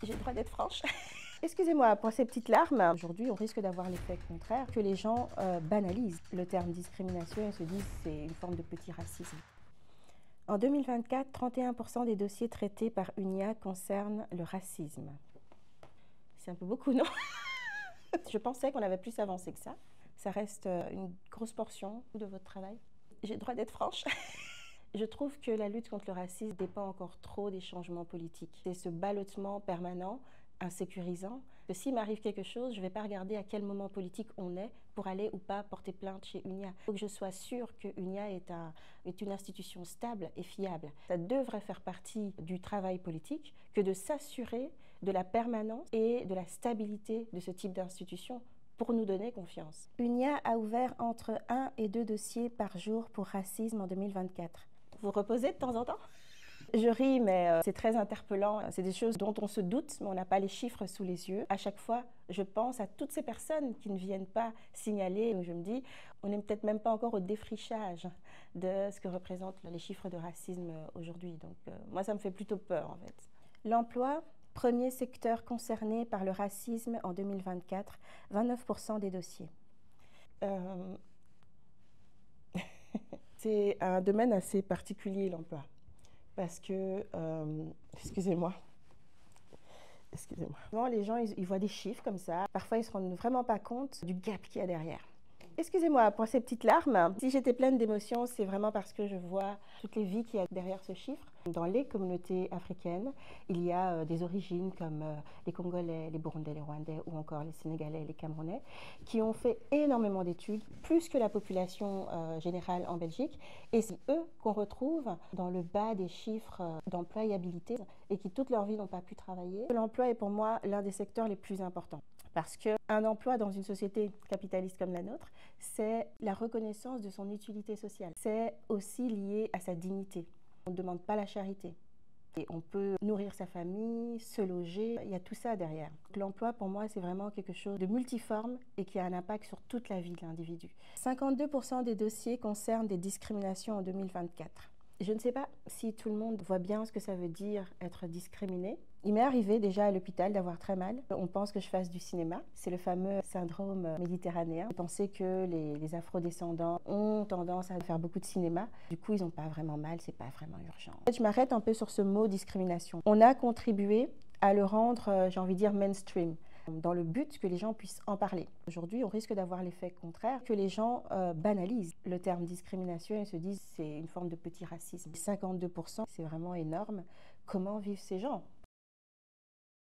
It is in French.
J'ai le droit d'être franche. Excusez-moi pour ces petites larmes. Aujourd'hui, on risque d'avoir l'effet contraire, que les gens banalisent le terme discrimination et se disent que c'est une forme de petit racisme. En 2024, 31% des dossiers traités par UNIA concernent le racisme. C'est un peu beaucoup, non? Je pensais qu'on avait plus avancé que ça. Ça reste une grosse portion de votre travail. J'ai le droit d'être franche. Je trouve que la lutte contre le racisme dépend encore trop des changements politiques. C'est ce ballottement permanent, insécurisant, que s'il m'arrive quelque chose, je ne vais pas regarder à quel moment politique on est pour aller ou pas porter plainte chez UNIA. Il faut que je sois sûre que UNIA est une institution stable et fiable. Ça devrait faire partie du travail politique que de s'assurer de la permanence et de la stabilité de ce type d'institution pour nous donner confiance. UNIA a ouvert entre 1 et 2 dossiers par jour pour racisme en 2024. Vous reposez de temps en temps? Je ris, mais c'est très interpellant. C'est des choses dont on se doute, mais on n'a pas les chiffres sous les yeux. À chaque fois, je pense à toutes ces personnes qui ne viennent pas signaler. Je me dis, on n'est peut-être même pas encore au défrichage de ce que représentent les chiffres de racisme aujourd'hui. Donc, moi, ça me fait plutôt peur, en fait. L'emploi, premier secteur concerné par le racisme en 2024, 29% des dossiers. C'est un domaine assez particulier, l'emploi, parce que, excusez-moi, souvent les gens, ils voient des chiffres comme ça, parfois ils ne se rendent vraiment pas compte du gap qu'il y a derrière. Excusez-moi pour ces petites larmes. Si j'étais pleine d'émotions, c'est vraiment parce que je vois toutes les vies qu'il y a derrière ce chiffre. Dans les communautés africaines, il y a des origines comme les Congolais, les Burundais, les Rwandais ou encore les Sénégalais et les Camerounais qui ont fait énormément d'études, plus que la population générale en Belgique. Et c'est eux qu'on retrouve dans le bas des chiffres d'employabilité et qui toute leur vie n'ont pas pu travailler. L'emploi est pour moi l'un des secteurs les plus importants. Parce qu'un emploi dans une société capitaliste comme la nôtre, c'est la reconnaissance de son utilité sociale. C'est aussi lié à sa dignité. On ne demande pas la charité. Et on peut nourrir sa famille, se loger, il y a tout ça derrière. L'emploi, pour moi, c'est vraiment quelque chose de multiforme et qui a un impact sur toute la vie de l'individu. 52% des dossiers concernent des discriminations en 2024. Je ne sais pas si tout le monde voit bien ce que ça veut dire être discriminé. Il m'est arrivé déjà à l'hôpital d'avoir très mal. On pense que je fasse du cinéma. C'est le fameux syndrome méditerranéen. Penser que les afrodescendants ont tendance à faire beaucoup de cinéma. Du coup, ils n'ont pas vraiment mal, c'est pas vraiment urgent. En fait, je m'arrête un peu sur ce mot discrimination. On a contribué à le rendre, j'ai envie de dire, mainstream, dans le but que les gens puissent en parler. Aujourd'hui, on risque d'avoir l'effet contraire, que les gens banalisent le terme discrimination et se disent que c'est une forme de petit racisme. 52%, c'est vraiment énorme. Comment vivent ces gens ?